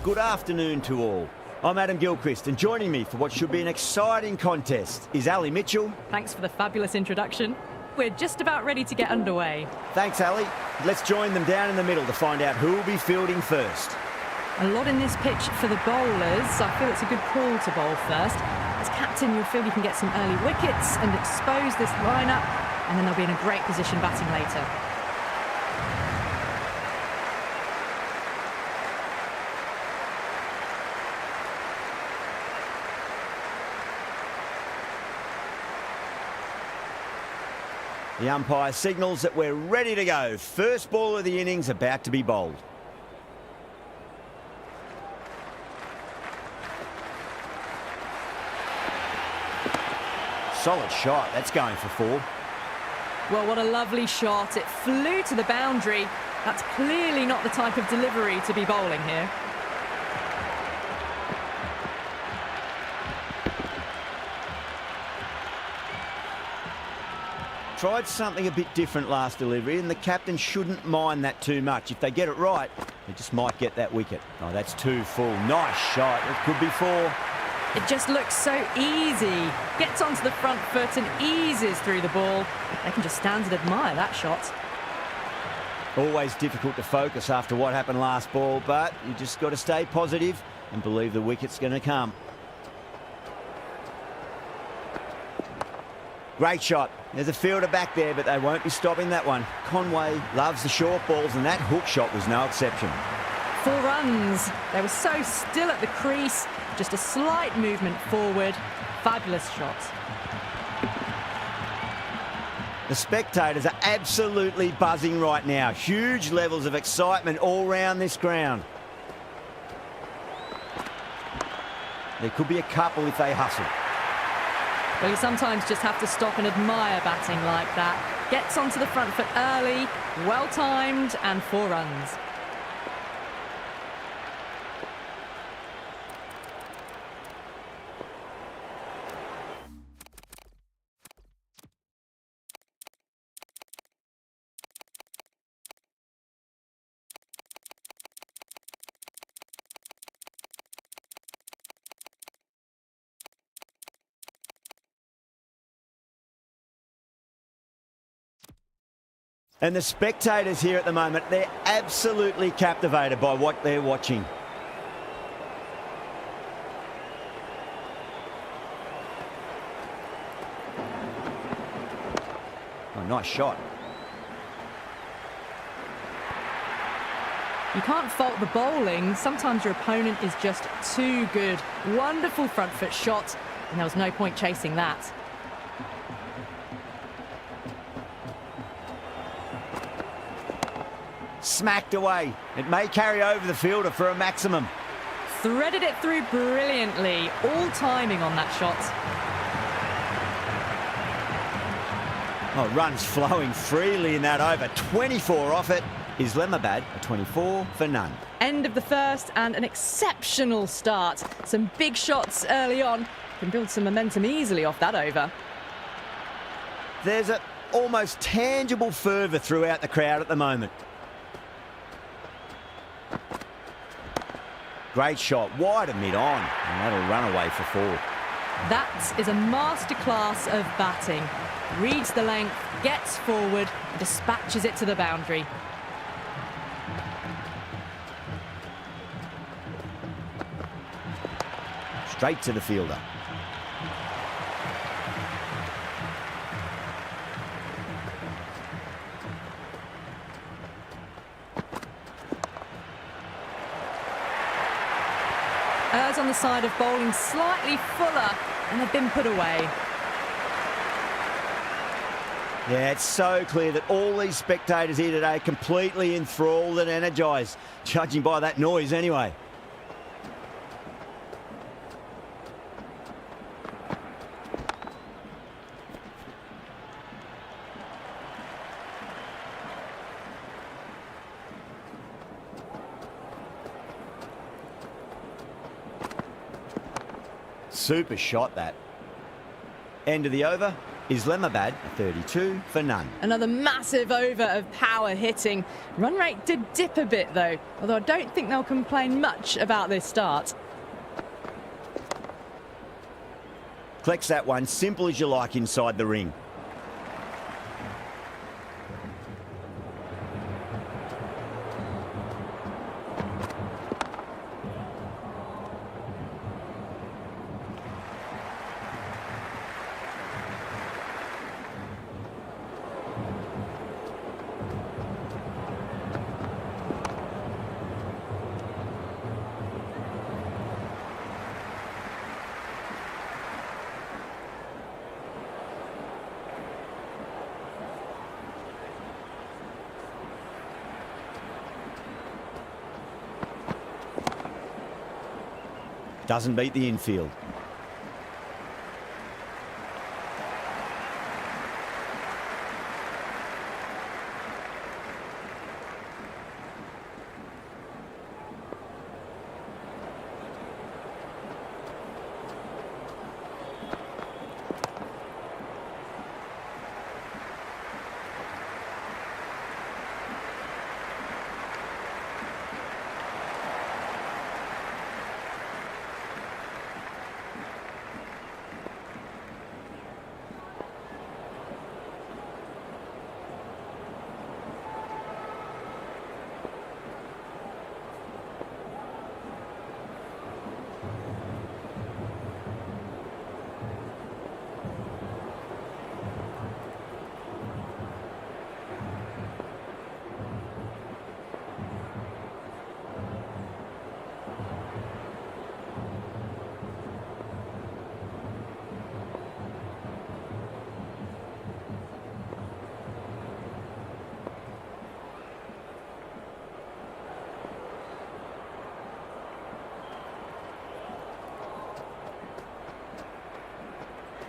Good afternoon to all. I'm Adam Gilchrist, and joining me for what should be an exciting contest is Ali Mitchell. Thanks for the fabulous introduction. We're just about ready to get underway. Thanks, Ali. Let's join them down in the middle to find out who will be fielding first. A lot in this pitch for the bowlers. I feel it's a good call to bowl first. As captain, you'll feel you can get some early wickets and expose this lineup, and then they'll be in a great position batting later. The umpire signals that we're ready to go. First ball of the innings about to be bowled. Solid shot. That's going for 4. Well, what a lovely shot. It flew to the boundary. That's clearly not the type of delivery to be bowling here. Tried something a bit different last delivery, and the captain shouldn't mind that too much. If they get it right, they just might get that wicket. Oh, that's 2 full. Nice shot. It could be 4. It just looks so easy. Gets onto the front foot and eases through the ball. They can just stand and admire that shot. Always difficult to focus after what happened last ball, but you just got to stay positive and believe the wicket's going to come. Great shot. There's a fielder back there, but they won't be stopping that one. Conway loves the short balls, and that hook shot was no exception. 4 runs. They were so still at the crease. Just a slight movement forward. Fabulous shot. The spectators are absolutely buzzing right now. Huge levels of excitement all round this ground. There could be a couple if they hustle. Well, you sometimes just have to stop and admire batting like that. Gets onto the front foot early, well-timed, and 4 runs. And the spectators here at the moment, they're absolutely captivated by what they're watching. Oh, nice shot. You can't fault the bowling. Sometimes your opponent is just too good. Wonderful front foot shot, and there was no point chasing that. Smacked away. It may carry over the fielder for a maximum. Threaded it through brilliantly. All timing on that shot. Oh, runs flowing freely in that over. 24 off it. Islamabad, a 24 for none. End of the first and an exceptional start. Some big shots early on. Can build some momentum easily off that over. There's a almost tangible fervour throughout the crowd at the moment. Great shot, wide and mid-on, and that'll run away for 4. That is a masterclass of batting. Reads the length, gets forward, and dispatches it to the boundary. Straight to the fielder. Errs on the side of bowling slightly fuller, and they've been put away. Yeah, it's so clear that all these spectators here today are completely enthralled and energised, judging by that noise anyway. Super shot, that. End of the over Islamabad 32 for none. Another massive over of power hitting. Run rate did dip a bit though, although I don't think they'll complain much about this start. Collects that one, simple as you like inside the ring. Doesn't beat the infield.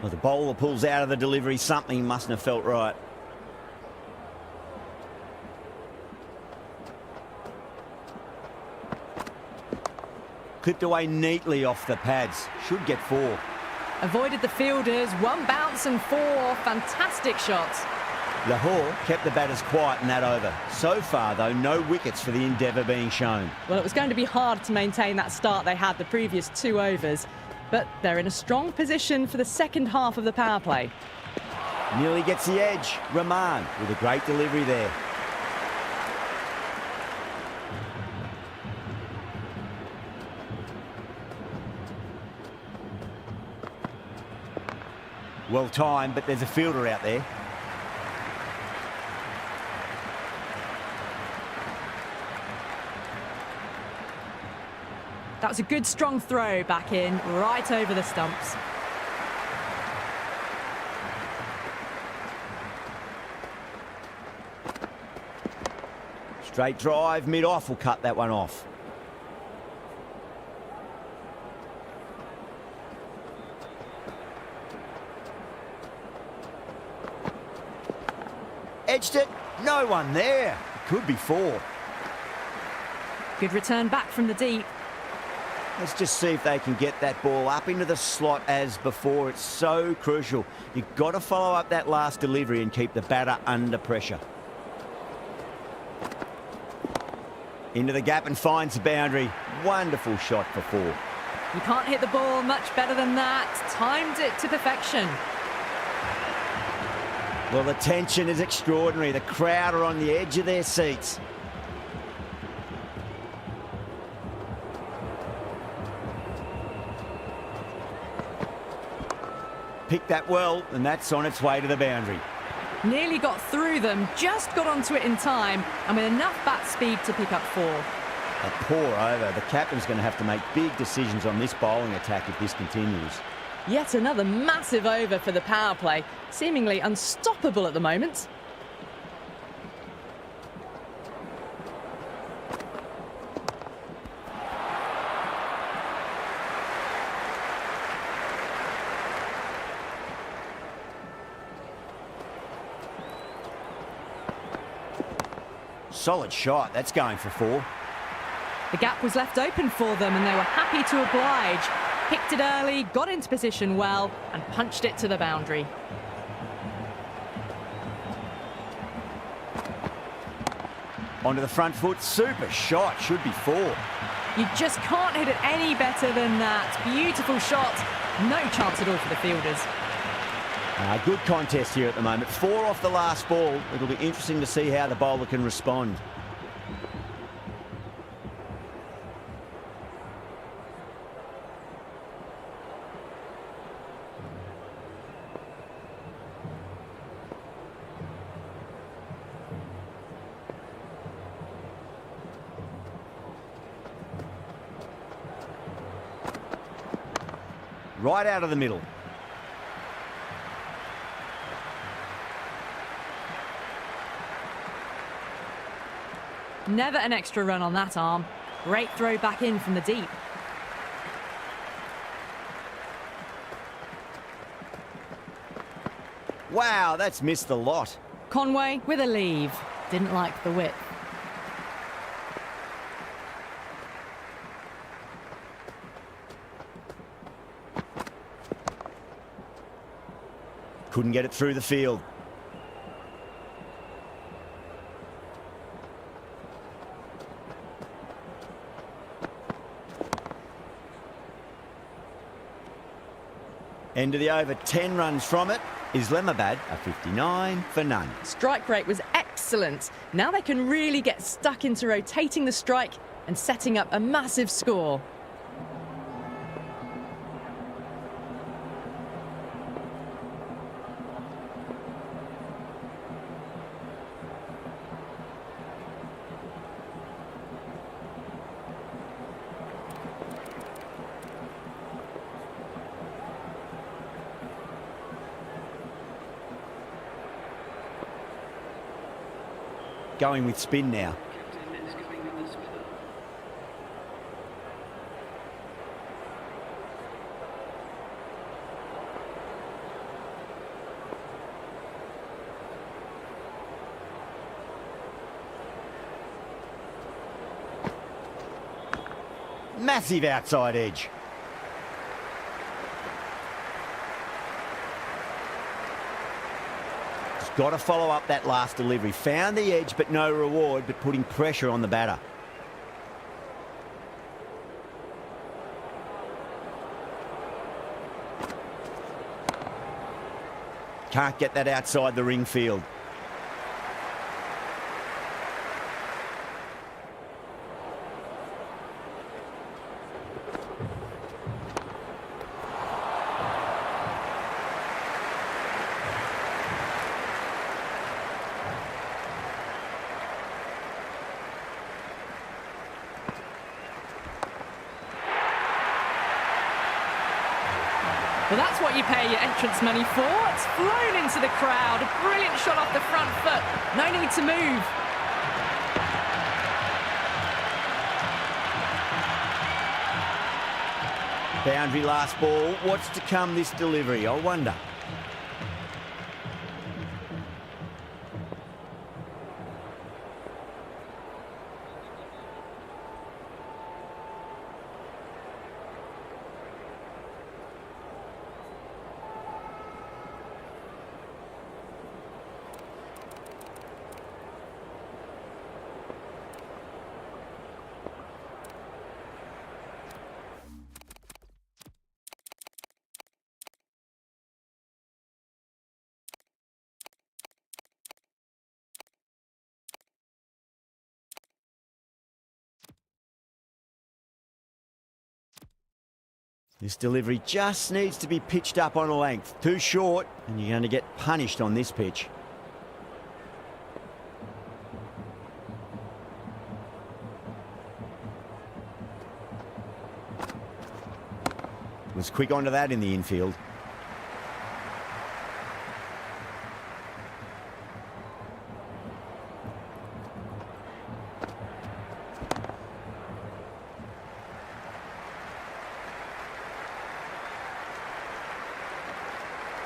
Well, the bowler pulls out of the delivery. Something mustn't have felt right. Clipped away neatly off the pads. Should get 4. Avoided the fielders, 1 bounce and 4. Fantastic shots. Lahore kept the batters quiet in that over. So far, though, no wickets for the endeavour being shown. Well, it was going to be hard to maintain that start they had the previous 2 overs. But they're in a strong position for the second half of the power play. Nearly gets the edge. Rahman with a great delivery there. Well timed, but there's a fielder out there. That was a good strong throw back in, right over the stumps. Straight drive, mid-off will cut that one off. Edged it, no one there. It could be 4. Good return back from the deep. Let's just see if they can get that ball up into the slot as before. It's so crucial. You've got to follow up that last delivery and keep the batter under pressure. Into the gap and finds the boundary. Wonderful shot for 4. You can't hit the ball much better than that. Timed it to perfection. Well, the tension is extraordinary. The crowd are on the edge of their seats. Picked that well, and that's on its way to the boundary. Nearly got through them, just got onto it in time, and with enough bat speed to pick up 4. A poor over. The captain's going to have to make big decisions on this bowling attack if this continues. Yet another massive over for the power play, seemingly unstoppable at the moment. Solid shot. That's going for 4. The gap was left open for them and they were happy to oblige. Picked it early, got into position well and punched it to the boundary. Onto the front foot, super shot, should be 4. You just can't hit it any better than that. Beautiful shot. No chance at all for the fielders. Good contest here at the moment. 4 off the last ball. It'll be interesting to see how the bowler can respond. Right out of the middle. Never an extra run on that arm. Great throw back in from the deep. Wow, that's missed the lot. Conway with a leave. Didn't like the width. Couldn't get it through the field. End of the over, 10 runs from it. Islamabad a 59 for none. Strike rate was excellent. Now they can really get stuck into rotating the strike and setting up a massive score. Going with spin now. Massive outside edge. Got to follow up that last delivery. Found the edge, but no reward, but putting pressure on the batter. Can't get that outside the ring field. Well, that's what you pay your entrance money for. It's flown into the crowd. A brilliant shot off the front foot. No need to move. Boundary last ball. What's to come this delivery? I wonder. This delivery just needs to be pitched up on a length. Too short, and you're going to get punished on this pitch. Was quick onto that in the infield.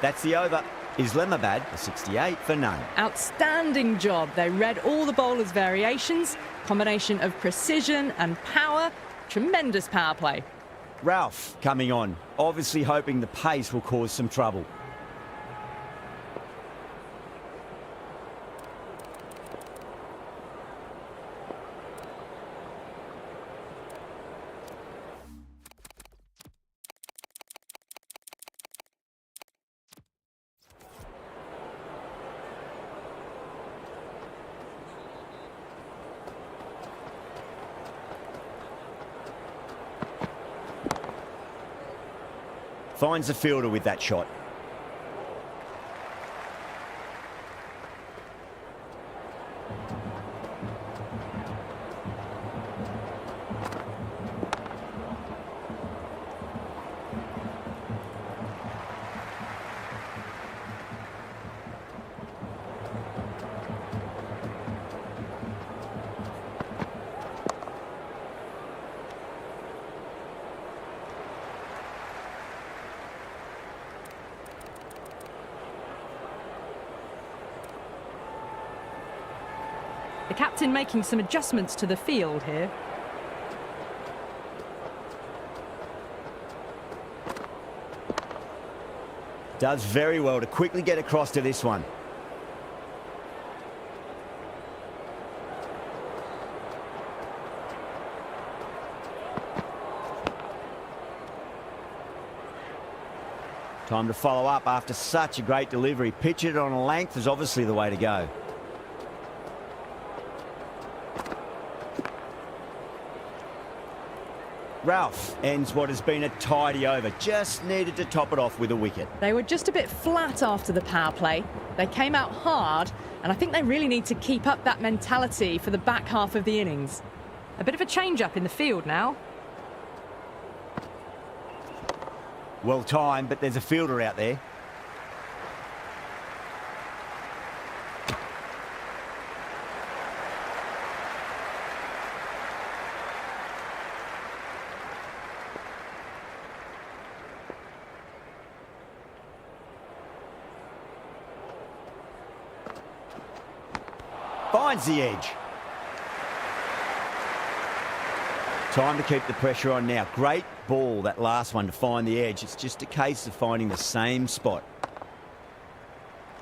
That's the over. Islamabad a 68 for none. Outstanding job. They read all the bowlers' variations. Combination of precision and power. Tremendous power play. Ralph coming on, obviously hoping the pace will cause some trouble. Finds the fielder with that shot. The captain making some adjustments to the field here. Does very well to quickly get across to this one. Time to follow up after such a great delivery. Pitch it on a length is obviously the way to go. Ralph ends what has been a tidy over. Just needed to top it off with a wicket. They were just a bit flat after the power play. They came out hard, and I think they really need to keep up that mentality for the back half of the innings. A bit of a change-up in the field now. Well timed, but there's a fielder out there. Finds the edge. Time to keep the pressure on now. Great ball, that last one, to find the edge. It's just a case of finding the same spot.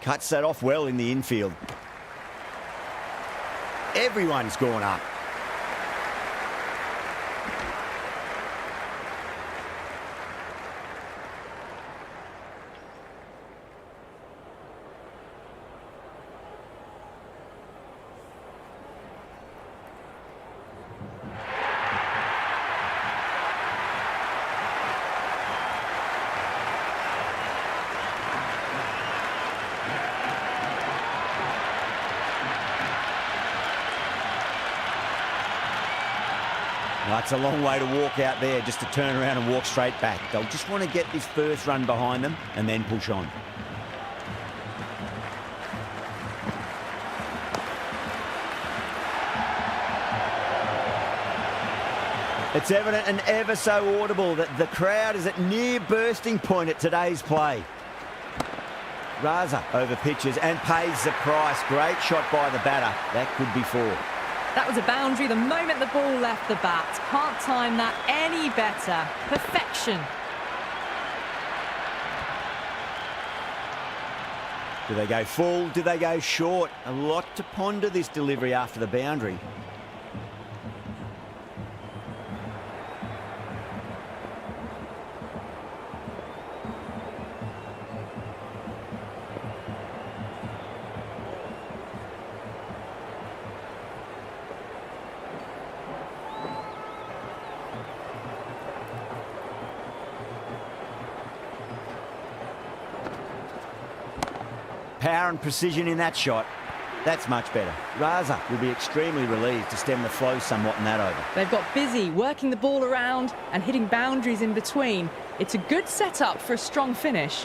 Cuts that off well in the infield. Everyone's gone up. That's a long way to walk out there, just to turn around and walk straight back. They'll just want to get this first run behind them and then push on. It's evident and ever so audible that the crowd is at near bursting point at today's play. Raza over pitches and pays the price. Great shot by the batter. That could be four. That was a boundary the moment the ball left the bat. Can't time that any better. Perfection. Do they go full? Do they go short? A lot to ponder this delivery after the boundary. Power and precision in that shot. That's much better. Raza will be extremely relieved to stem the flow somewhat in that over. They've got busy working the ball around and hitting boundaries in between. It's a good setup for a strong finish.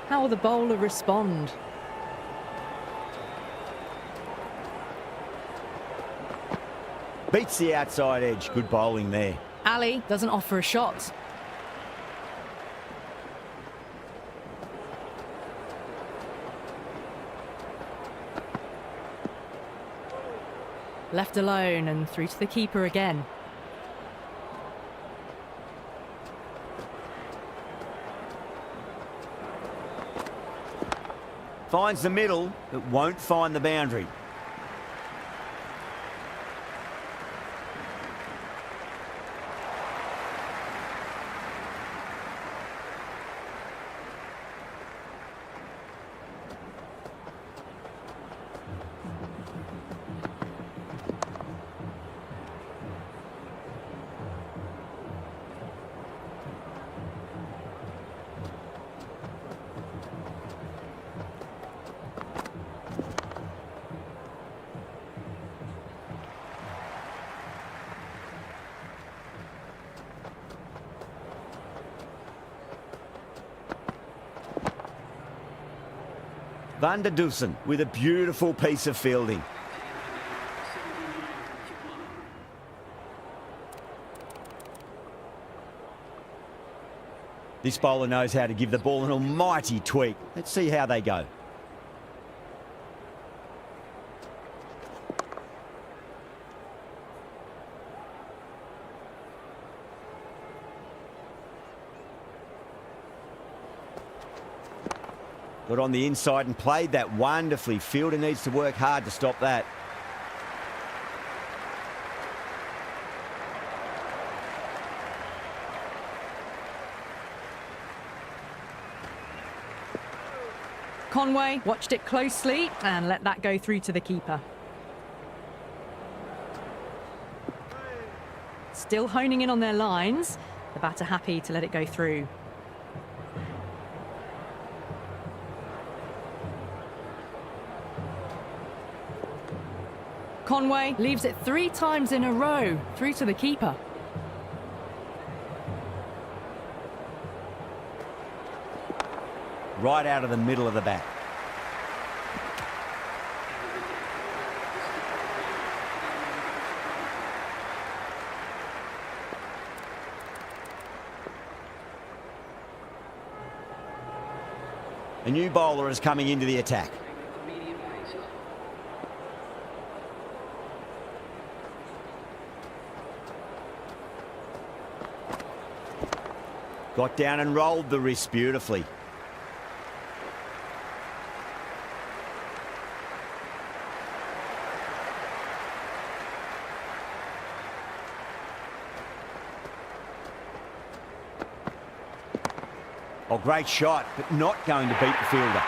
How will the bowler respond? Beats the outside edge. Good bowling there. Ali doesn't offer a shot. Left alone and through to the keeper again. Finds the middle, but won't find the boundary. Van der Dusen with a beautiful piece of fielding. This bowler knows how to give the ball an almighty tweak. Let's see how they go. Got on the inside and played that wonderfully. Fielder needs to work hard to stop that. Conway watched it closely and let that go through to the keeper. Still honing in on their lines. The batter happy to let it go through. Conway leaves it 3 times in a row through to the keeper. Right out of the middle of the bat. A new bowler is coming into the attack. Got down and rolled the wrist beautifully. Oh, great shot, but not going to beat the fielder.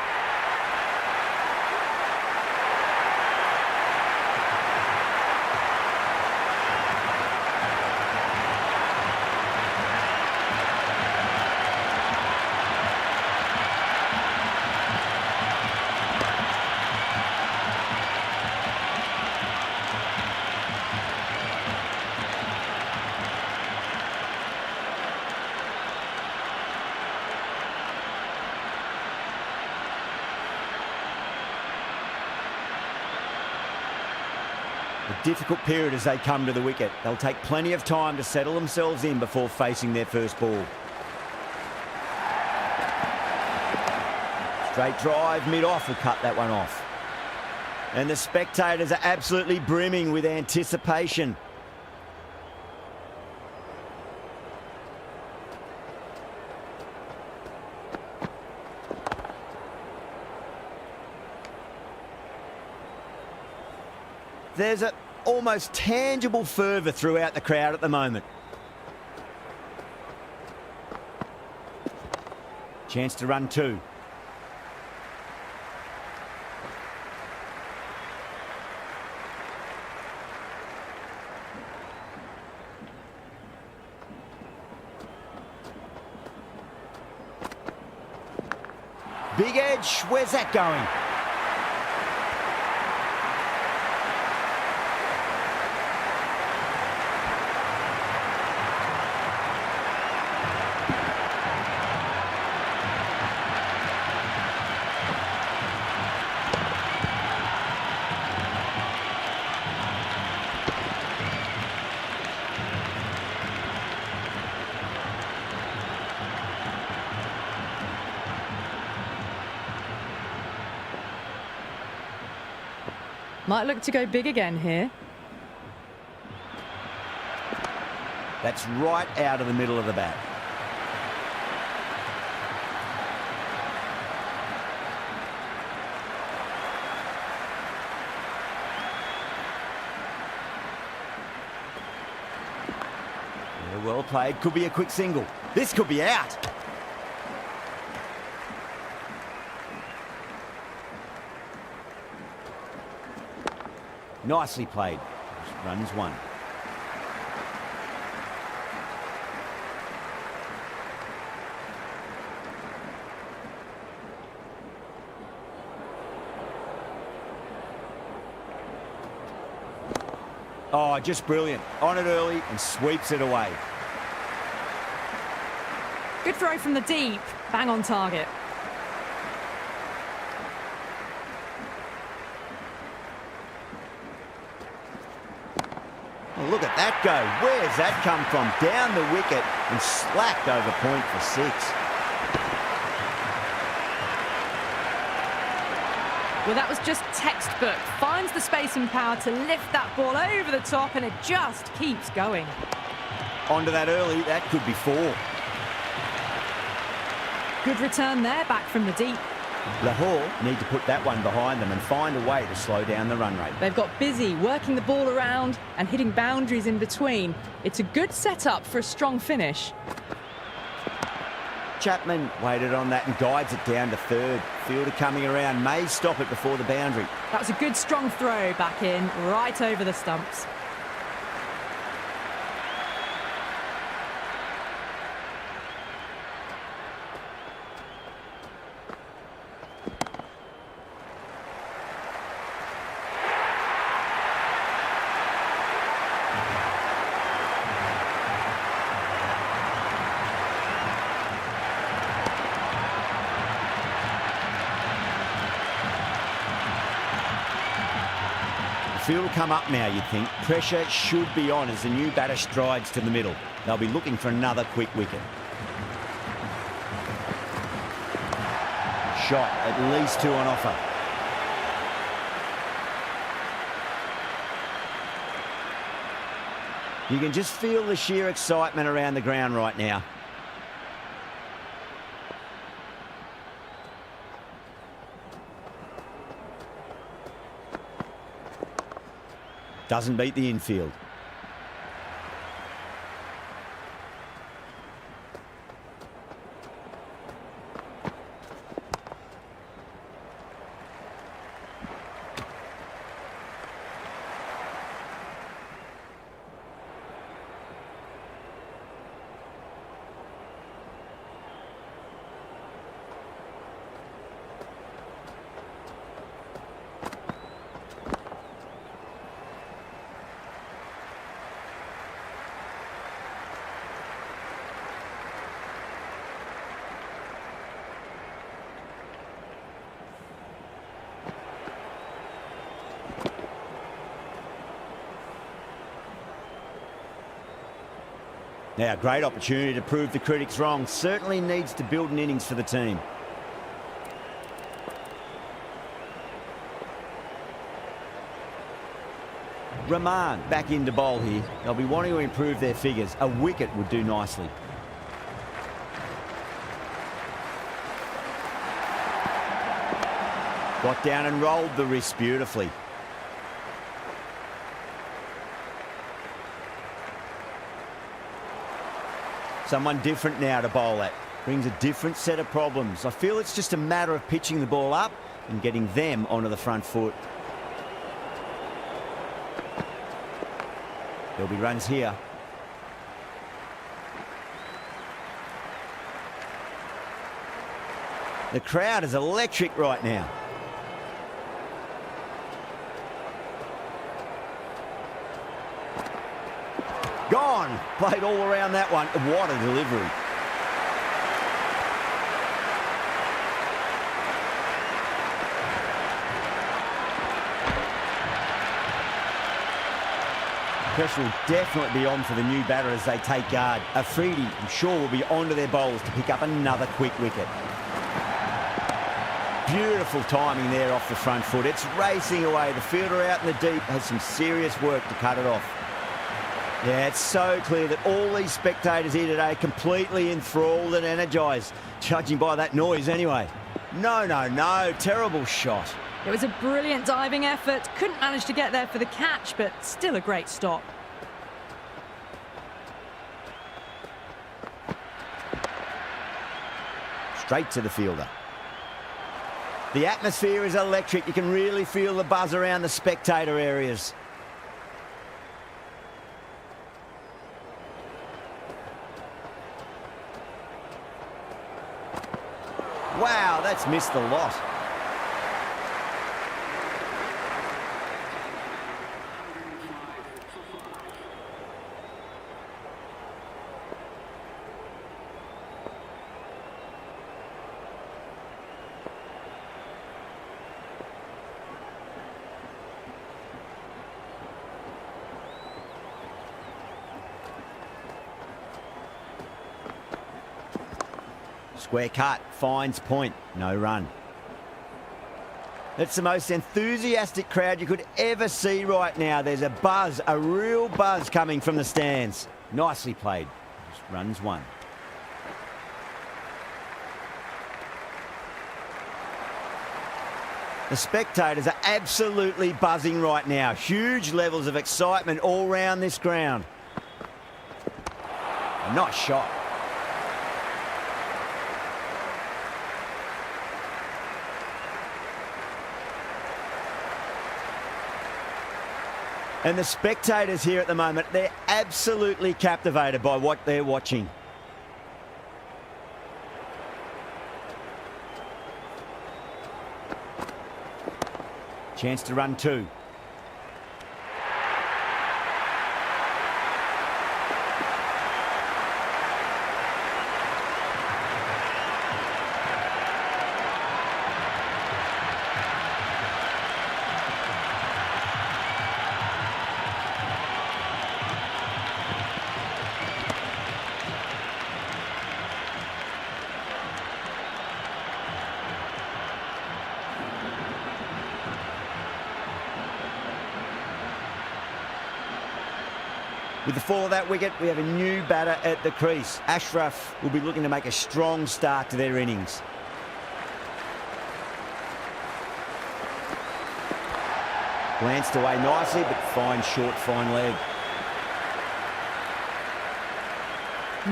A difficult period as they come to the wicket. They'll take plenty of time to settle themselves in before facing their first ball. Straight drive, mid-off will cut that one off. And the spectators are absolutely brimming with anticipation. There's an almost tangible fervour throughout the crowd at the moment. Chance to run 2. Big edge, where's that going? Might look to go big again here. That's right out of the middle of the bat. Yeah, well played. Could be a quick single. This could be out. Nicely played. Runs 1. Oh, just brilliant. On it early and sweeps it away. Good throw from the deep. Bang on target. Well, look at that go. Where's that come from? Down the wicket and slapped over point for 6. Well, that was just textbook. Finds the space and power to lift that ball over the top, and it just keeps going. Onto that early, that could be 4. Good return there, back from the deep. Lahore need to put that one behind them and find a way to slow down the run rate. They've got busy working the ball around and hitting boundaries in between. It's a good setup for a strong finish. Chapman waited on that and guides it down to 3rd. Fielder coming around, may stop it before the boundary. That was a good strong throw back in, right over the stumps. Field will come up now, you'd think. Pressure should be on as the new batter strides to the middle. They'll be looking for another quick wicket. Shot, at least 2 on offer. You can just feel the sheer excitement around the ground right now. Doesn't beat the infield. Now, great opportunity to prove the critics wrong. Certainly needs to build an innings for the team. Rahman back into bowl here. They'll be wanting to improve their figures. A wicket would do nicely. Got down and rolled the wrist beautifully. Someone different now to bowl at. Brings a different set of problems. I feel it's just a matter of pitching the ball up and getting them onto the front foot. There'll be runs here. The crowd is electric right now. Gone. Played all around that one. What a delivery. Pressure will definitely be on for the new batter as they take guard. Afridi, I'm sure, will be onto their bowls to pick up another quick wicket. Beautiful timing there off the front foot. It's racing away. The fielder out in the deep has some serious work to cut it off. Yeah, it's so clear that all these spectators here today completely enthralled and energised, judging by that noise anyway. No, no, no. Terrible shot. It was a brilliant diving effort. Couldn't manage to get there for the catch, but still a great stop. Straight to the fielder. The atmosphere is electric. You can really feel the buzz around the spectator areas. Wow, that's missed the lot. Square cut, finds point, no run. It's the most enthusiastic crowd you could ever see right now. There's a buzz, a real buzz coming from the stands. Nicely played. Just runs one. The spectators are absolutely buzzing right now. Huge levels of excitement all round this ground. A nice shot. And the spectators here at the moment, they're absolutely captivated by what they're watching. Chance to run two. With the fall of that wicket, we have a new batter at the crease. Ashraf will be looking to make a strong start to their innings. Glanced away nicely, but fine short, fine leg.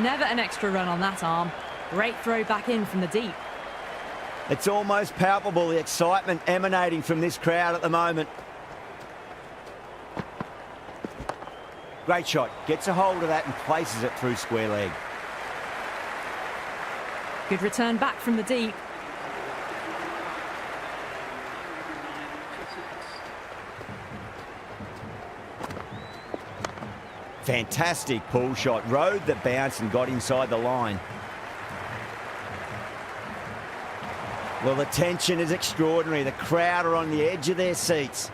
Never an extra run on that arm. Great throw back in from the deep. It's almost palpable, the excitement emanating from this crowd at the moment. Great shot. Gets a hold of that and places it through square leg. Good return back from the deep. Fantastic pull shot. Rode the bounce and got inside the line. Well, the tension is extraordinary. The crowd are on the edge of their seats.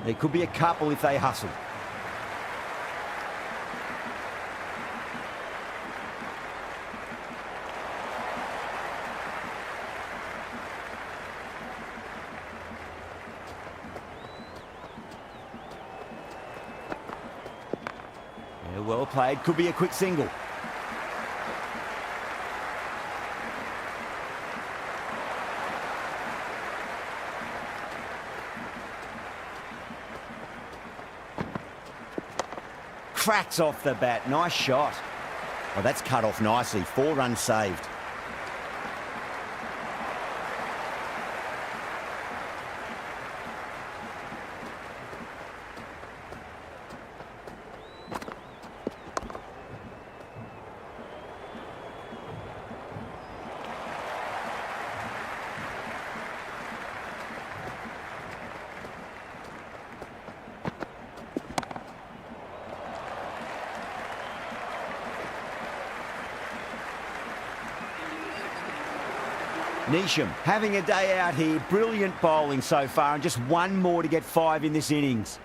There could be a couple if they hustle. Yeah, well played. Could be a quick single. Cracks off the bat. Nice shot. Oh, that's cut off nicely. 4 runs saved. Neesham having a day out here. Brilliant bowling so far, and just one more to get 5 in this innings.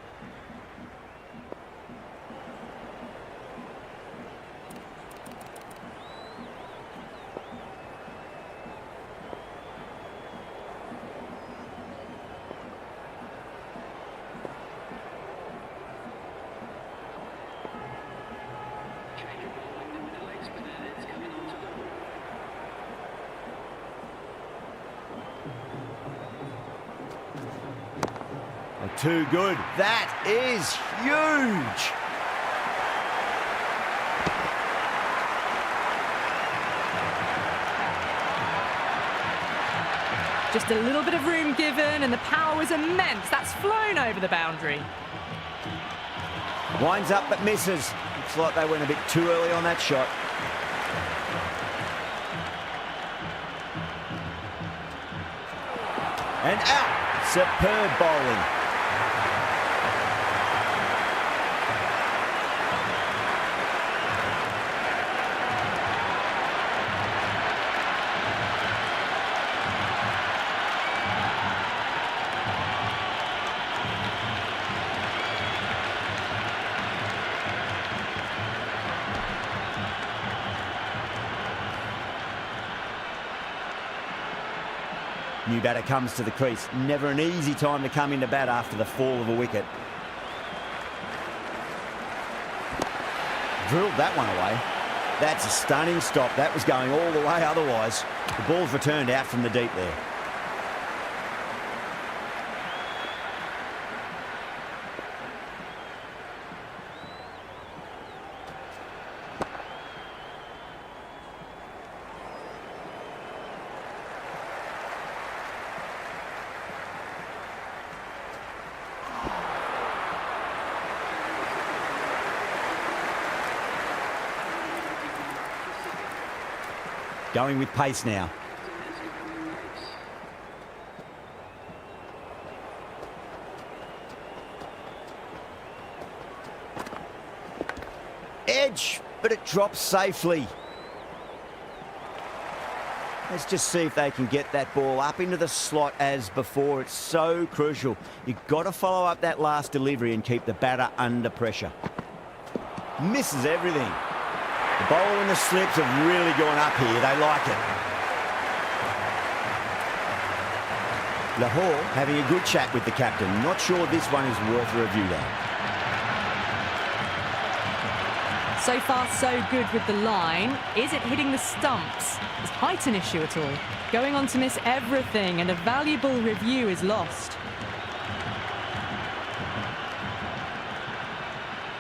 Too good. That is huge. Just a little bit of room given and the power was immense. That's flown over the boundary. Winds up but misses. Looks like they went a bit too early on that shot. And out. Superb bowling. New batter comes to the crease. Never an easy time to come into bat after the fall of a wicket. Drilled that one away. That's a stunning stop. That was going all the way otherwise. The ball's returned out from the deep there. Going with pace now. Edge, but it drops safely. Let's just see if they can get that ball up into the slot as before. It's so crucial. You've got to follow up that last delivery and keep the batter under pressure. Misses everything. The bowl and the slips have really gone up here. They like it. Lahore having a good chat with the captain. Not sure this one is worth a review though. So far, so good with the line. Is it hitting the stumps? Is height an issue at all? Going on to miss everything, and a valuable review is lost.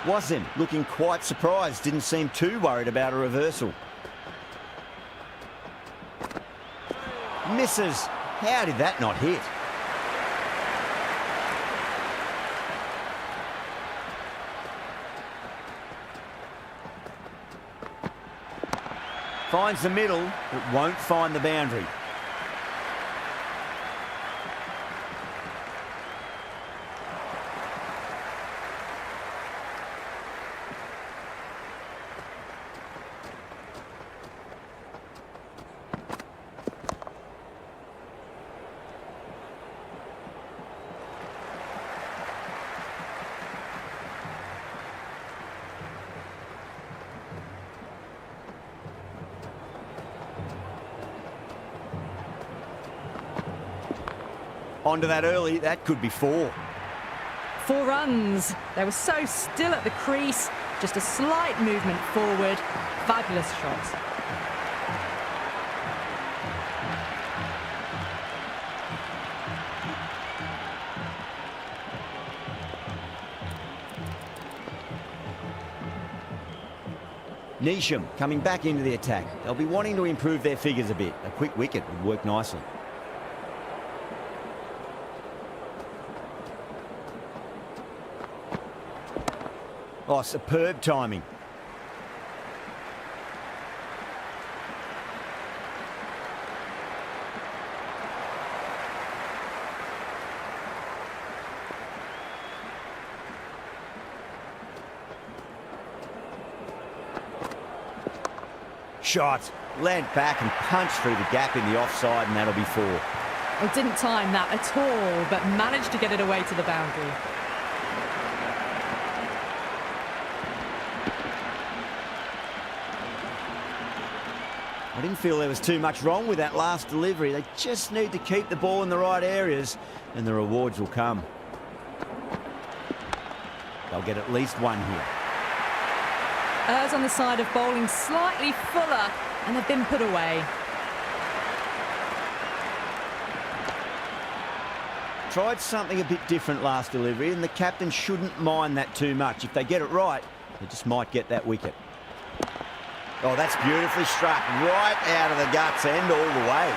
Wasim looking quite surprised, didn't seem too worried about a reversal. Misses. How did that not hit? Finds the middle, but won't find the boundary. Onto that early, that could be 4. 4 runs. They were so still at the crease. Just a slight movement forward. Fabulous shot. Neesham coming back into the attack. They'll be wanting to improve their figures a bit. A quick wicket would work nicely. Oh, superb timing. Shot. Land back and punch through the gap in the offside, and that'll be 4. Well, didn't time that at all, but managed to get it away to the boundary. I didn't feel there was too much wrong with that last delivery. They just need to keep the ball in the right areas and the rewards will come. They'll get at least 1 here. Errs on the side of bowling slightly fuller, and they've been put away. Tried something a bit different last delivery, and the captain shouldn't mind that too much. If they get it right, they just might get that wicket. Oh, that's beautifully struck right out of the guts end all the way.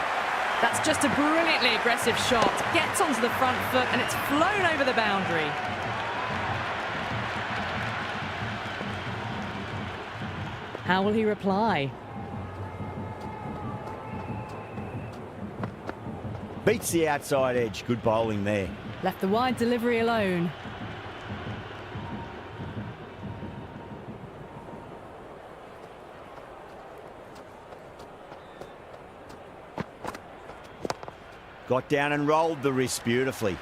That's just a brilliantly aggressive shot. Gets onto the front foot and it's flown over the boundary. How will he reply? Beats the outside edge. Good bowling there. Left the wide delivery alone. Got down and rolled the wrist beautifully.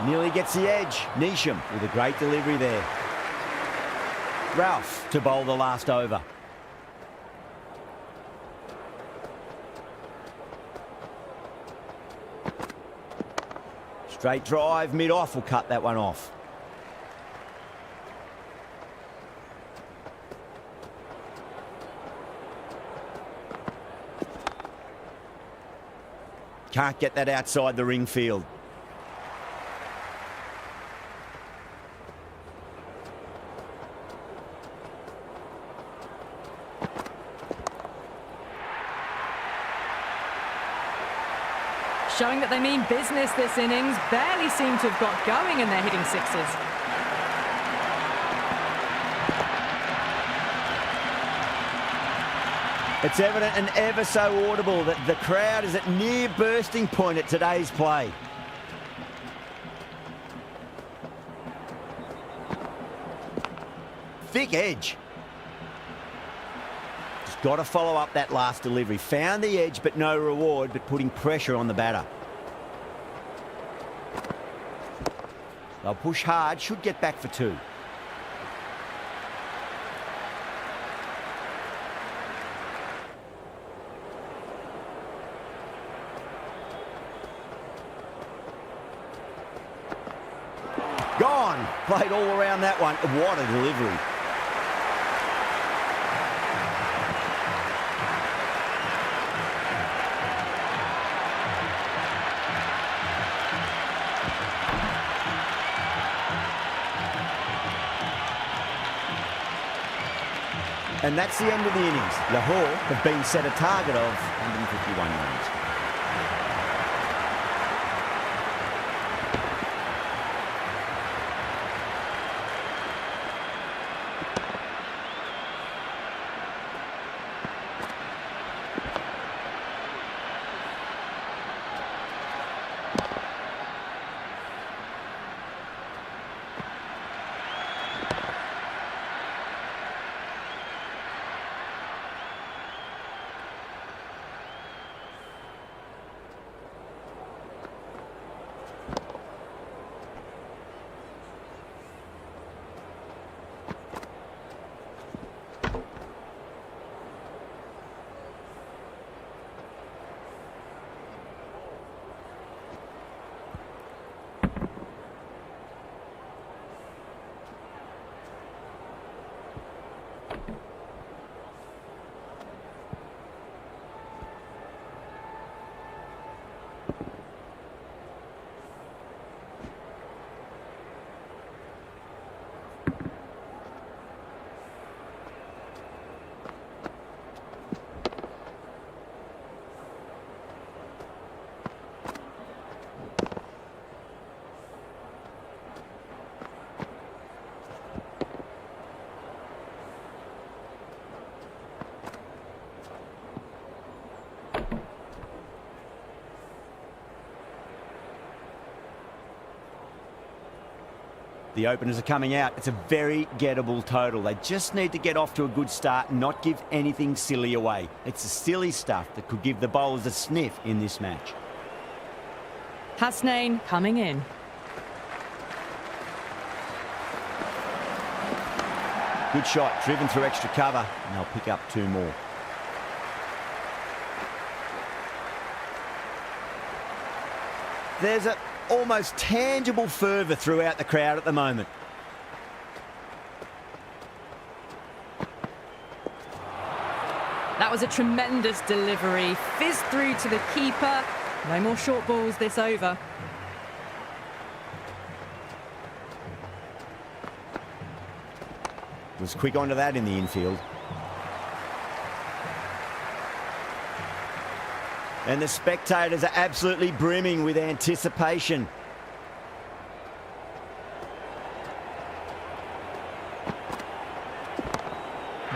Nearly gets the edge. Neesham with a great delivery there. Ralph to bowl the last over. Straight drive, mid-off will cut that one off. Can't get that outside the ring field. Showing that they mean business this innings. Barely seem to have got going and they're hitting sixes. It's evident and ever so audible that the crowd is at near bursting point at today's play. Thick edge. Just got to follow up that last delivery. Found the edge, but no reward, but putting pressure on the batter. They'll push hard, should get back for two. Gone. Played all around that one. What a delivery. And that's the end of the innings. Lahore have been set a target of 151 runs. The openers are coming out. It's a very gettable total. They just need to get off to a good start and not give anything silly away. It's the silly stuff that could give the bowlers a sniff in this match. Hasnain coming in. Good shot, driven through extra cover, and they'll pick up two more. There's a almost tangible fervour throughout the crowd at the moment. That was a tremendous delivery. Fizzed through to the keeper. No more short balls this over. Was quick onto that in the infield. And the spectators are absolutely brimming with anticipation.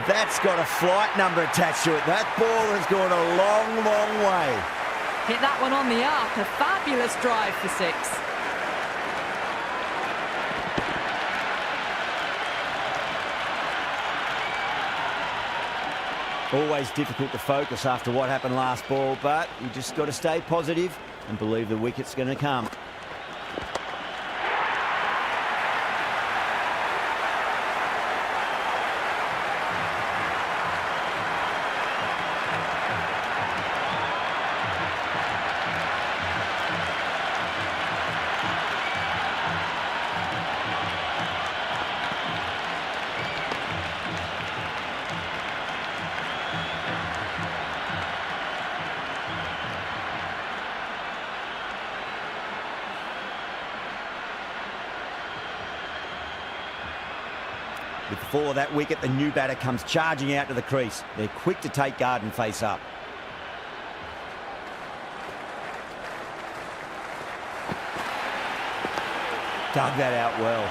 That's got a flight number attached to it. That ball has gone a long, long way. Hit that one on the arc. A fabulous drive for six. Always difficult to focus after what happened last ball, but you just got to stay positive and believe the wicket's going to come. With the fall of that wicket, the new batter comes charging out to the crease. They're quick to take guard and face up. Dug that out well.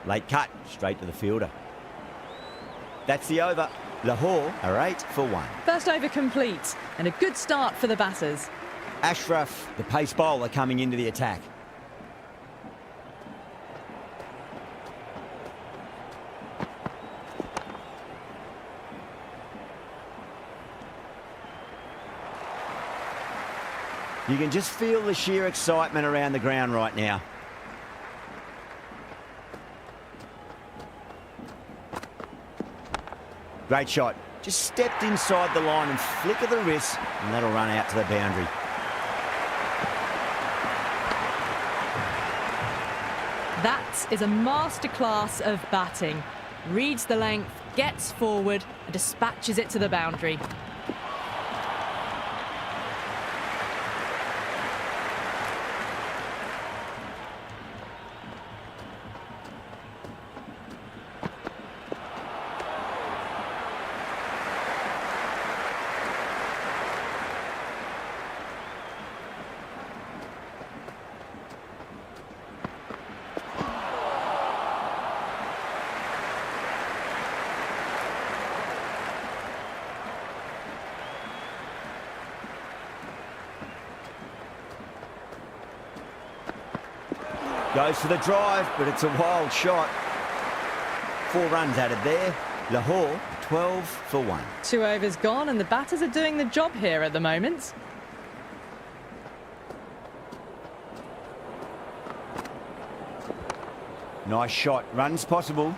Late cut, straight to the fielder. That's the over. Lahore are 8 for 1. First over complete, and a good start for the batters. Ashraf, the pace bowler, coming into the attack. You can just feel the sheer excitement around the ground right now. Great shot. Just stepped inside the line and flick of the wrist, and that'll run out to the boundary. That is a masterclass of batting. Reads the length, gets forward, and dispatches it to the boundary. Goes for the drive, but it's a wild shot. 4 runs added there. Lahore, 12 for 1. 2 overs gone, and the batters are doing the job here at the moment. Nice shot. Runs possible.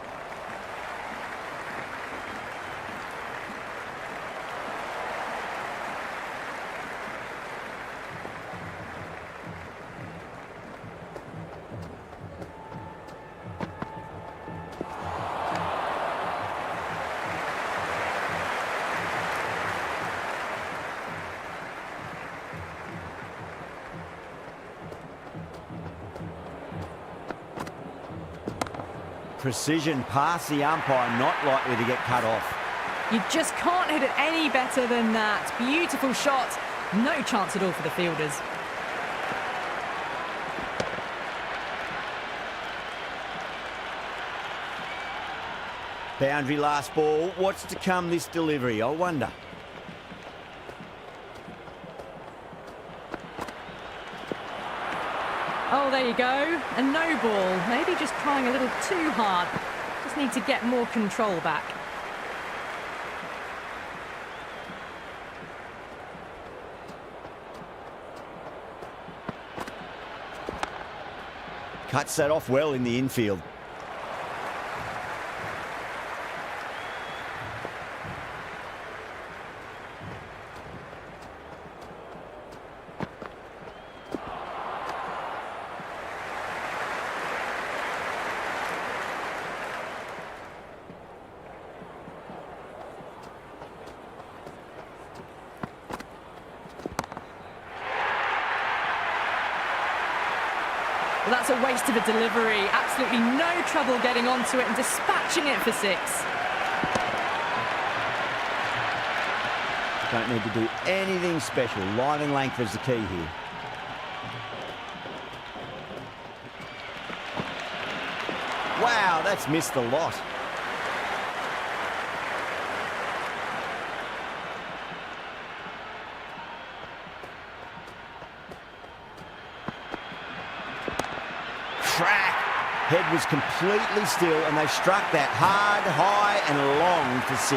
Precision past the umpire, not likely to get cut off. You just can't hit it any better than that. Beautiful shot. No chance at all for the fielders. Boundary last ball. What's to come this delivery, I wonder. Oh, there you go. A no ball. Maybe just trying a little too hard. Just need to get more control back. Cuts that off well in the infield. Well, that's a waste of a delivery. Absolutely no trouble getting onto it and dispatching it for 6. Don't need to do anything special. Line and length is the key here. Wow, that's missed the lot. Crack! Head was completely still, and they struck that hard, high and long for 6.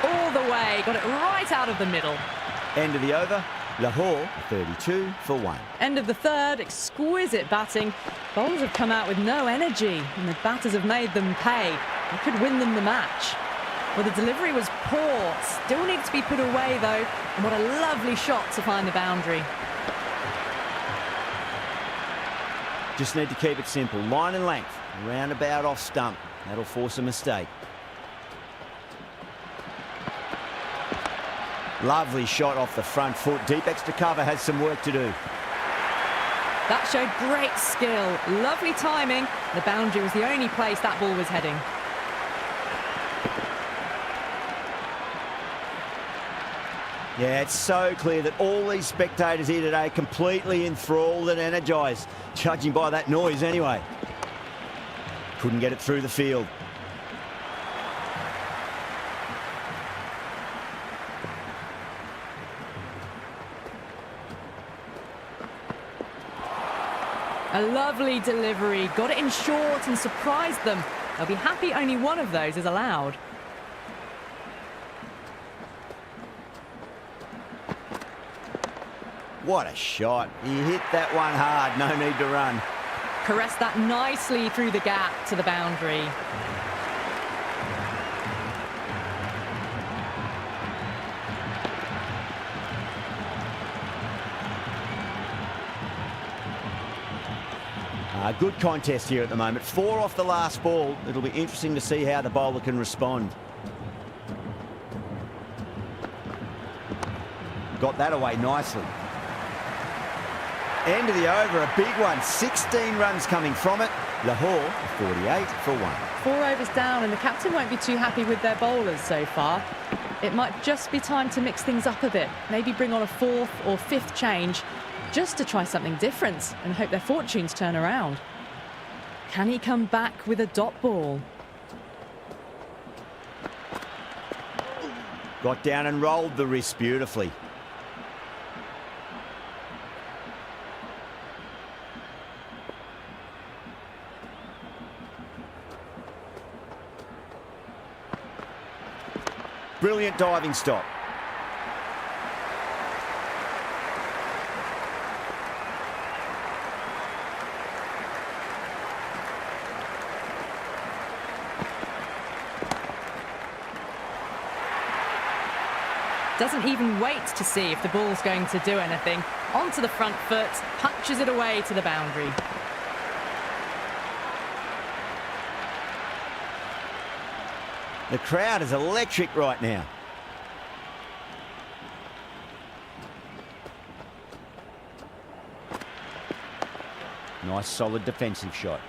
All the way, got it right out of the middle. End of the over. Lahore, 32 for 1. End of the third, exquisite batting. Bowlers have come out with no energy, and the batters have made them pay. They could win them the match. Well, the delivery was poor. Still needs to be put away, though. And what a lovely shot to find the boundary. Just need to keep it simple. Line and length. Roundabout off stump. That'll force a mistake. Lovely shot off the front foot. Deep extra cover has some work to do. That showed great skill. Lovely timing. The boundary was the only place that ball was heading. Yeah, it's so clear that all these spectators here today completely enthralled and energised, judging by that noise anyway. Couldn't get it through the field. A lovely delivery. Got it in short and surprised them. They'll be happy only one of those is allowed. What a shot. He hit that one hard. No need to run. Caressed that nicely through the gap to the boundary. Good contest here at the moment. 4 off the last ball. It'll be interesting to see how the bowler can respond. Got that away nicely. End of the over, a big one. 16 runs coming from it. Lahore, 48 for 1. 4 overs down, and the captain won't be too happy with their bowlers so far. It might just be time to mix things up a bit. Maybe bring on a 4th or 5th change just to try something different and hope their fortunes turn around. Can he come back with a dot ball? Got down and rolled the wrist beautifully. Brilliant diving stop. Doesn't even wait to see if the ball's going to do anything. Onto the front foot, punches it away to the boundary. The crowd is electric right now. Nice solid defensive shot.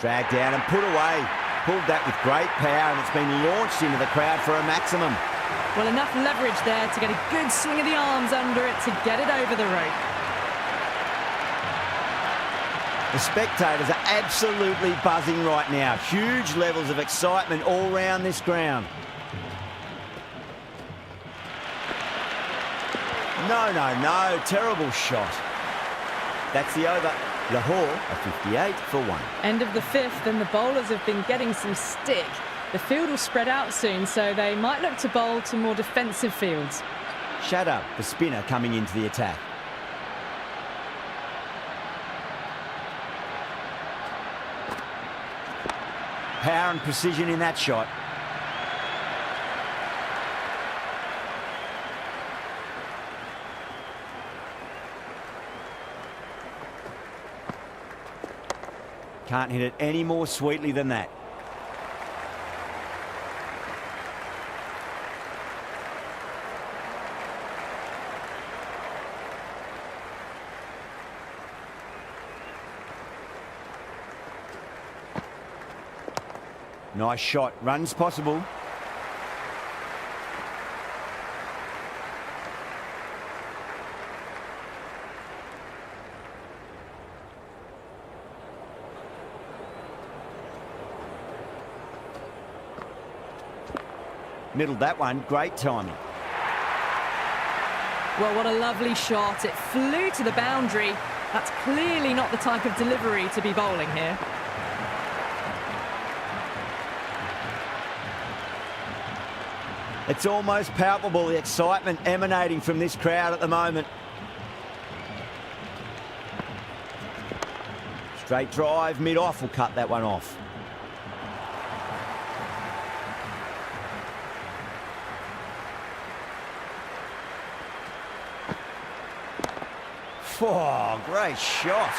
Dragged down and put away. Pulled that with great power, and it's been launched into the crowd for a maximum. Well, enough leverage there to get a good swing of the arms under it to get it over the rope. The spectators are absolutely buzzing right now. Huge levels of excitement all round this ground. No, no, no. Terrible shot. That's the over. Lahore are 58 for 1. End of the 5th, and the bowlers have been getting some stick. The field will spread out soon, so they might look to bowl to more defensive fields. Shadab, the spinner, coming into the attack. Power and precision in that shot. Can't hit it any more sweetly than that. Nice shot. Runs possible. Middled that one. Great timing. Well, what a lovely shot. It flew to the boundary. That's clearly not the type of delivery to be bowling here. It's almost palpable, the excitement emanating from this crowd at the moment. Straight drive, mid-off will cut that one off. Oh, great shot.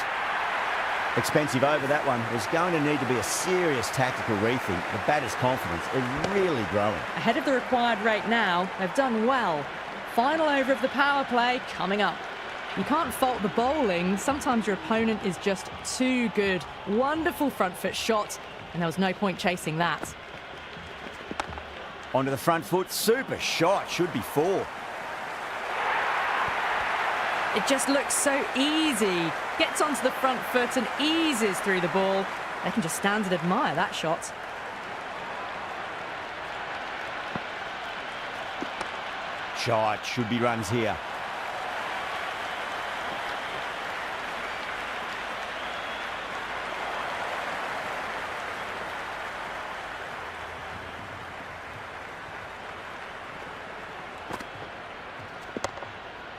Expensive over that one. There's going to need to be a serious tactical rethink. The batter's confidence is really growing. Ahead of the required rate now, they've done well. Final over of the power play coming up. You can't fault the bowling. Sometimes your opponent is just too good. Wonderful front foot shot, and there was no point chasing that. Onto the front foot. Super shot. Should be 4. It just looks so easy. Gets onto the front foot and eases through the ball. They can just stand and admire that shot. Shot. Should be runs here.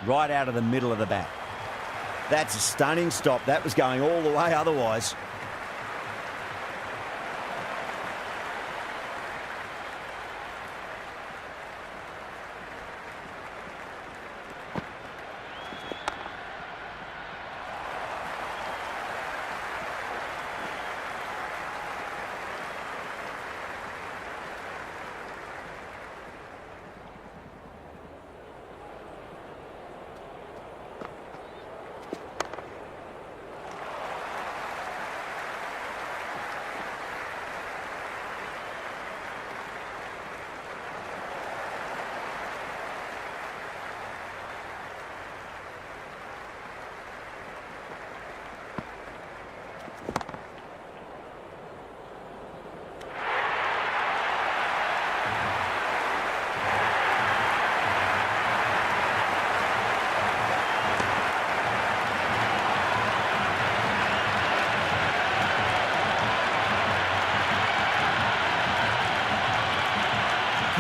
Right out of the middle of the bat. That's a stunning stop. That was going all the way otherwise.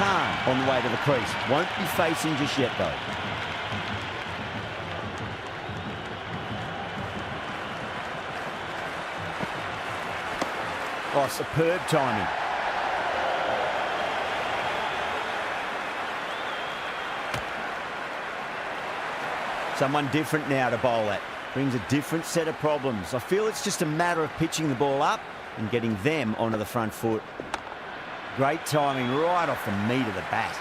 Khan on the way to the crease. Won't be facing just yet, though. Oh, superb timing. Someone different now to bowl at. Brings a different set of problems. I feel it's just a matter of pitching the ball up and getting them onto the front foot. Great timing right off the meat of the bat.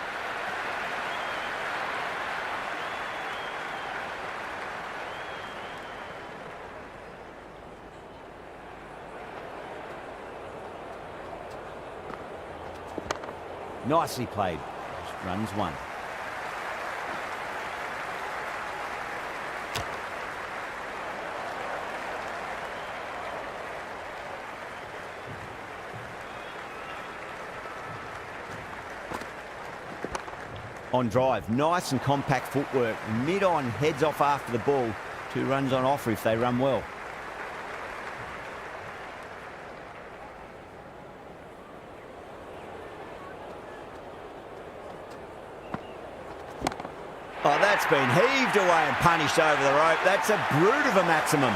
Nicely played. Runs 1. On drive, nice and compact footwork. Mid-on, heads off after the ball. 2 runs on offer if they run well. Oh, that's been heaved away and punished over the rope. That's a brute of a maximum.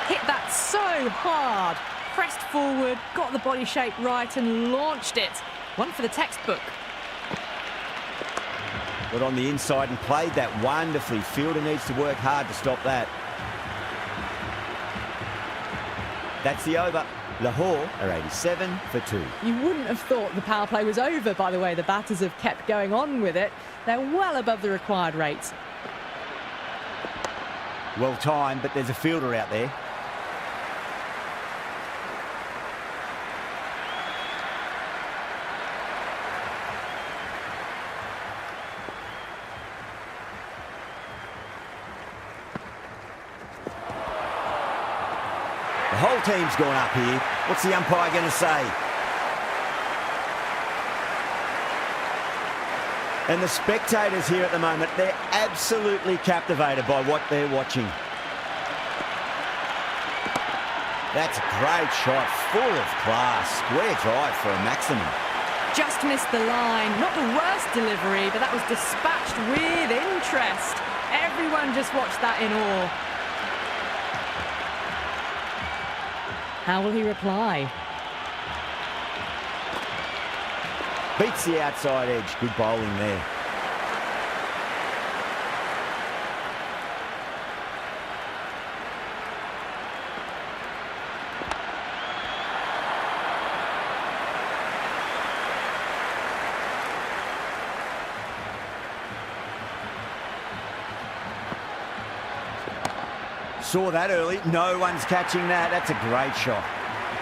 Hit that so hard. Pressed forward, got the body shape right and launched it. One for the textbook. Got on the inside and played that wonderfully. Fielder needs to work hard to stop that. That's the over. Lahore are 87 for 2. You wouldn't have thought the power play was over by the way the batters have kept going on with it. They're well above the required rate. Well timed, but there's a fielder out there. The whole team's gone up here. What's the umpire going to say? And the spectators here at the moment, they're absolutely captivated by what they're watching. That's a great shot, full of class. Square drive for a maximum. Just missed the line. Not the worst delivery, but that was dispatched with interest. Everyone just watched that in awe. How will he reply? Beats the outside edge. Good bowling there. Saw that early. No one's catching that. That's a great shot.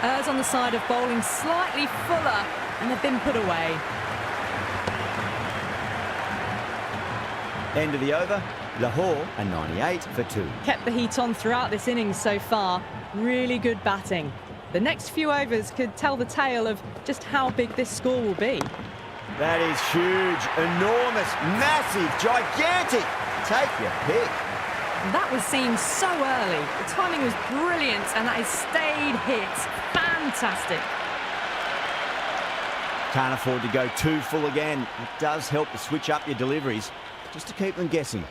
Errs on the side of bowling slightly fuller, and they've been put away. End of the over. Lahore a 98 for 2. Kept the heat on throughout this innings so far. Really good batting. The next few overs could tell the tale of just how big this score will be. That is huge, enormous, massive, gigantic. Take your pick. That was seen so early. The timing was brilliant, and that is stayed hits. Fantastic. Can't afford to go too full again. It does help to switch up your deliveries, just to keep them guessing.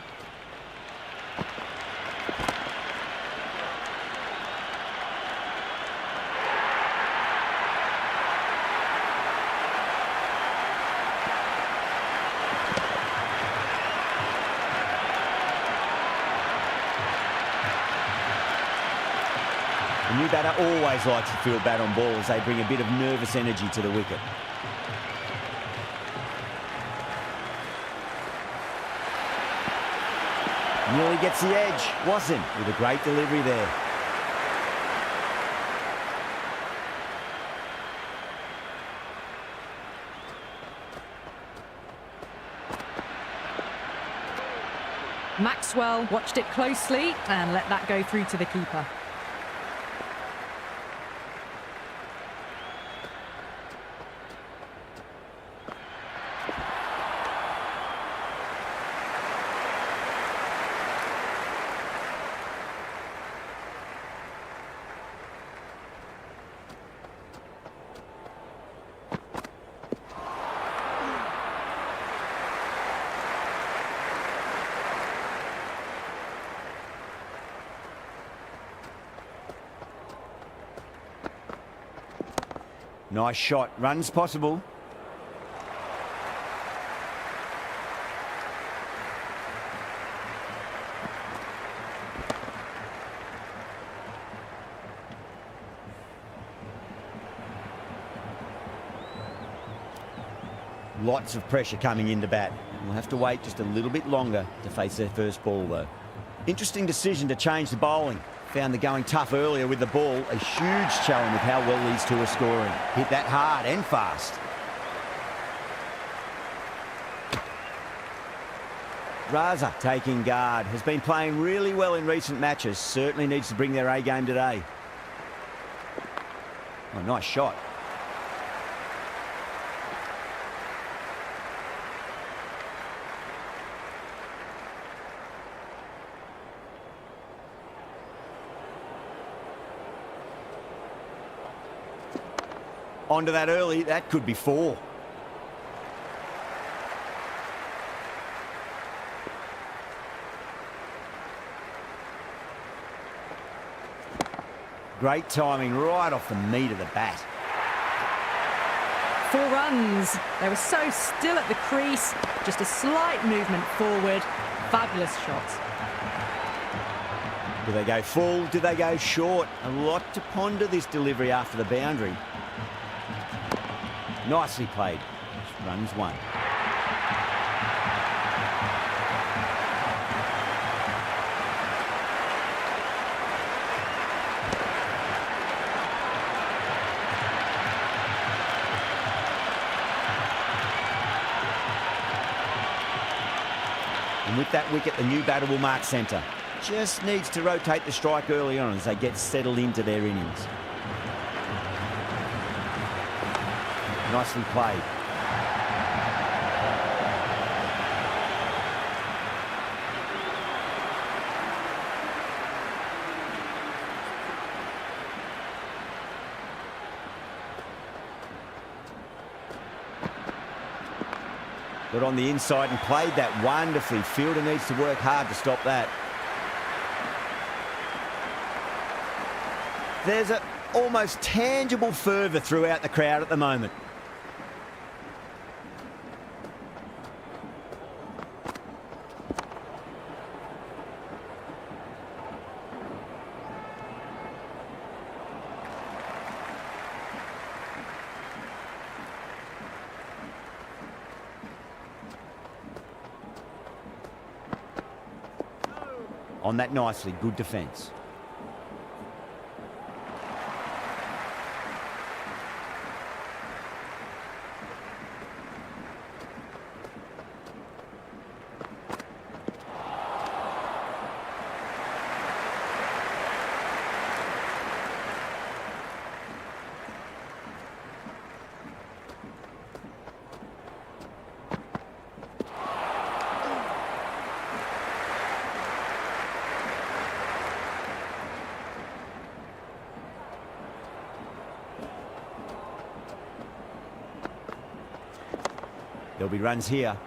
The new batter always likes to field bat on balls. They bring a bit of nervous energy to the wicket. Nearly gets the edge. Wasson with a great delivery there. Maxwell watched it closely and let that go through to the keeper. Nice shot. Runs possible. Lots of pressure coming into bat. We'll have to wait just a little bit longer to face their first ball, though. Interesting decision to change the bowling. Found the going tough earlier with the ball. A huge challenge with how well these two are scoring. Hit that hard and fast. Raza taking guard. Has been playing really well in recent matches. Certainly needs to bring their A game today. Oh, nice shot. Onto that early, that could be 4. Great timing right off the meat of the bat. 4 runs. They were so still at the crease. Just a slight movement forward. Fabulous shot. Do they go full? Do they go short? A lot to ponder this delivery after the boundary. Nicely played. Runs 1. And with that wicket, the new batter will mark centre. Just needs to rotate the strike early on as they get settled into their innings. Nicely played. Got on the inside and played that wonderfully. Fielder needs to work hard to stop that. There's an almost tangible fervour throughout the crowd at the moment. on that nicely. Good defence. There'll be runs here.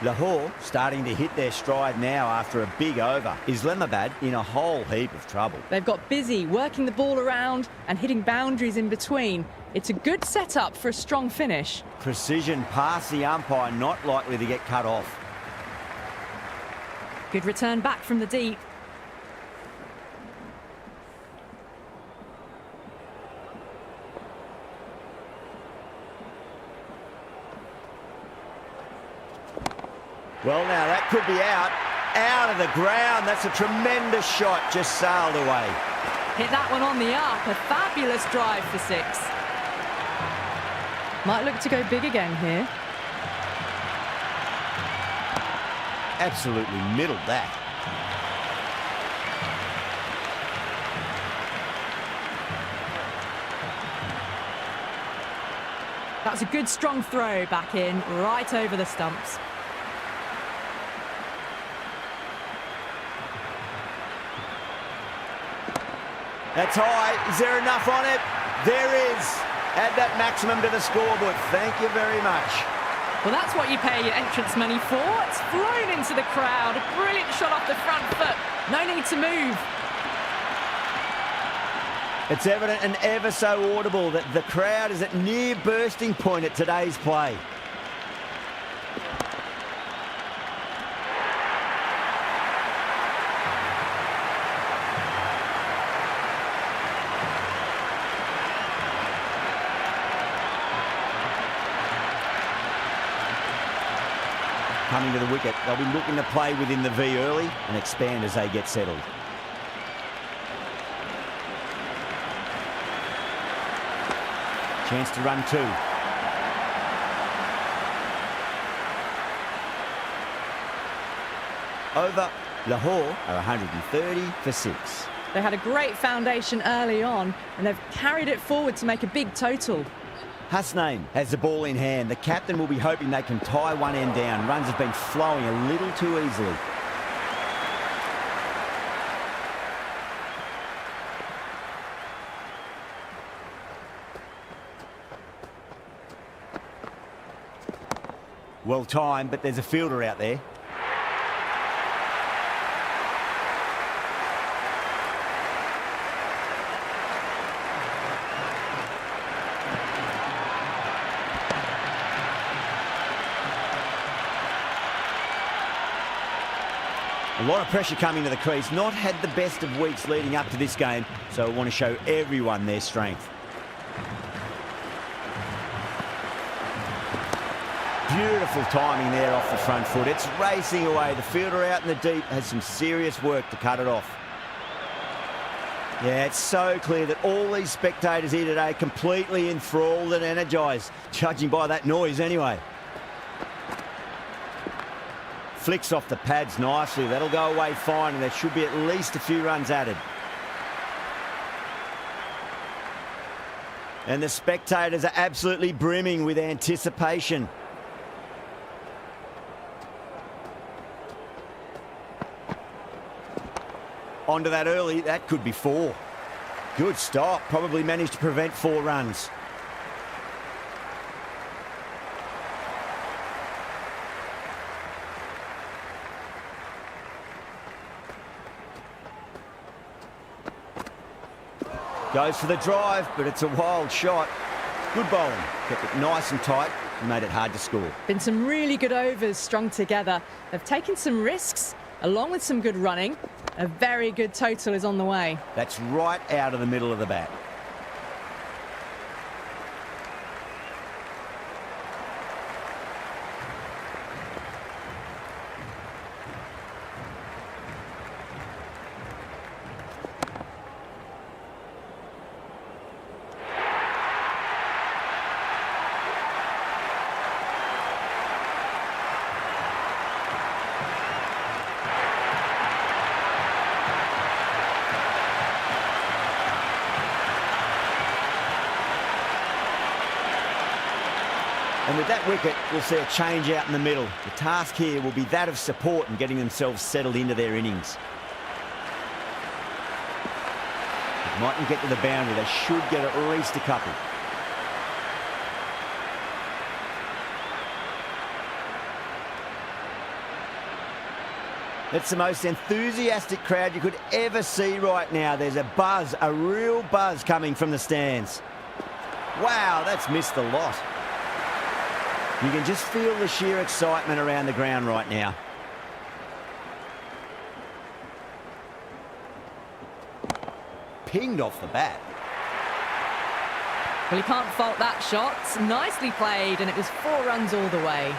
Lahore starting to hit their stride now after a big over. Islamabad in a whole heap of trouble. They've got busy working the ball around and hitting boundaries in between. It's a good setup for a strong finish. Precision past the umpire, not likely to get cut off. Good return back from the deep. Well, now that could be out of the ground. That's a tremendous shot, just sailed away. Hit that one on the up. A fabulous drive for 6. Might look to go big again here. Absolutely middled that. That's a good strong throw back in, right over the stumps. That's high. Is there enough on it? There is. Add that maximum to the scoreboard. Thank you very much. Well, that's what you pay your entrance money for. It's flown into the crowd. A brilliant shot off the front foot. No need to move. It's evident and ever so audible that the crowd is at near bursting point at today's play. Coming to the wicket, they'll be looking to play within the V early and expand as they get settled. Chance to run 2. Over. Lahore are 130 for 6. They had a great foundation early on, and they've carried it forward to make a big total. Hasnain has the ball in hand. The captain will be hoping they can tie one end down. Runs have been flowing a little too easily. Well timed, but there's a fielder out there. A lot of pressure coming to the crease. Not had the best of weeks leading up to this game, so I want to show everyone their strength. Beautiful timing there off the front foot. It's racing away. The fielder out in the deep has some serious work to cut it off. Yeah, it's so clear that all these spectators here today completely enthralled and energised, judging by that noise anyway. Flicks off the pads nicely. That'll go away fine, and there should be at least a few runs added. And the spectators are absolutely brimming with anticipation. Onto that early. That could be 4. Good stop. Probably managed to prevent 4 runs. Goes for the drive, but it's a wild shot. Good bowling. Kept it nice and tight and made it hard to score. Been some really good overs strung together. They've taken some risks, along with some good running. A very good total is on the way. That's right out of the middle of the bat. And with that wicket, we'll see a change out in the middle. The task here will be that of support and getting themselves settled into their innings. If mightn't get to the boundary, they should get at least a couple. It's the most enthusiastic crowd you could ever see right now. There's a buzz, a real buzz coming from the stands. Wow, that's missed the lot. You can just feel the sheer excitement around the ground right now. Pinged off the bat. Well, you can't fault that shot. Nicely played, and it was 4 runs all the way.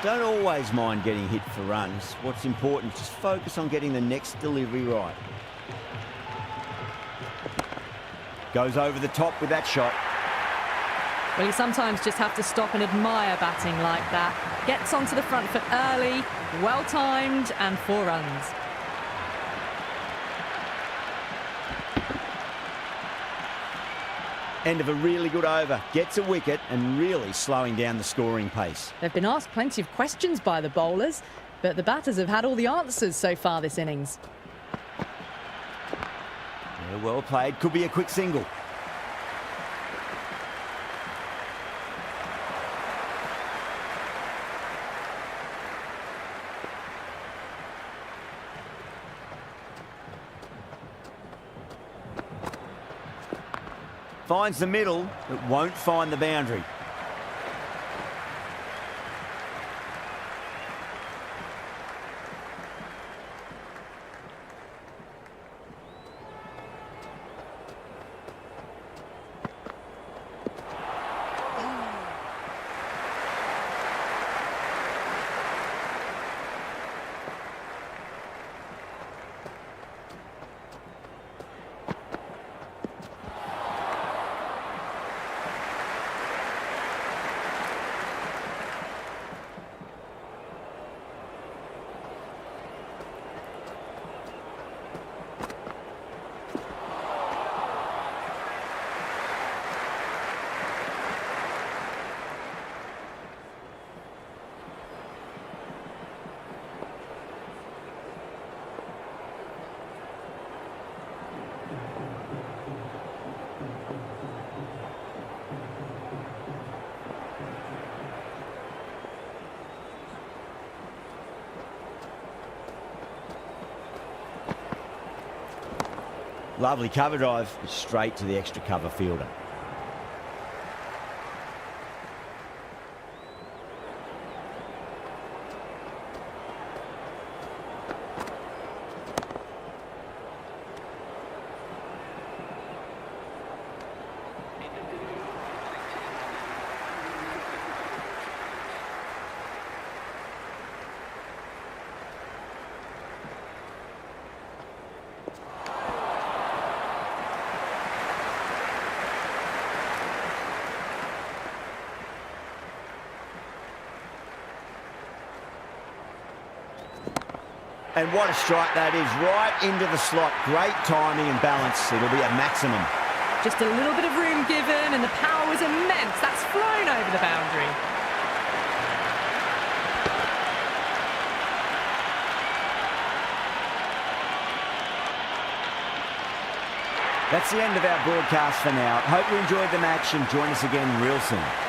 Don't always mind getting hit for runs. What's important is just focus on getting the next delivery right. Goes over the top with that shot. Well, you sometimes just have to stop and admire batting like that. Gets onto the front foot early, well-timed, and 4 runs. End of a really good over. Gets a wicket and really slowing down the scoring pace. They've been asked plenty of questions by the bowlers, but the batters have had all the answers so far this innings. Yeah, well played. Could be a quick single. Finds the middle, but won't find the boundary. Lovely cover drive, straight to the extra cover fielder. And what a strike that is, right into the slot. Great timing and balance. It'll be a maximum. Just a little bit of room given, and the power was immense. That's flown over the boundary. That's the end of our broadcast for now. Hope you enjoyed the match and join us again real soon.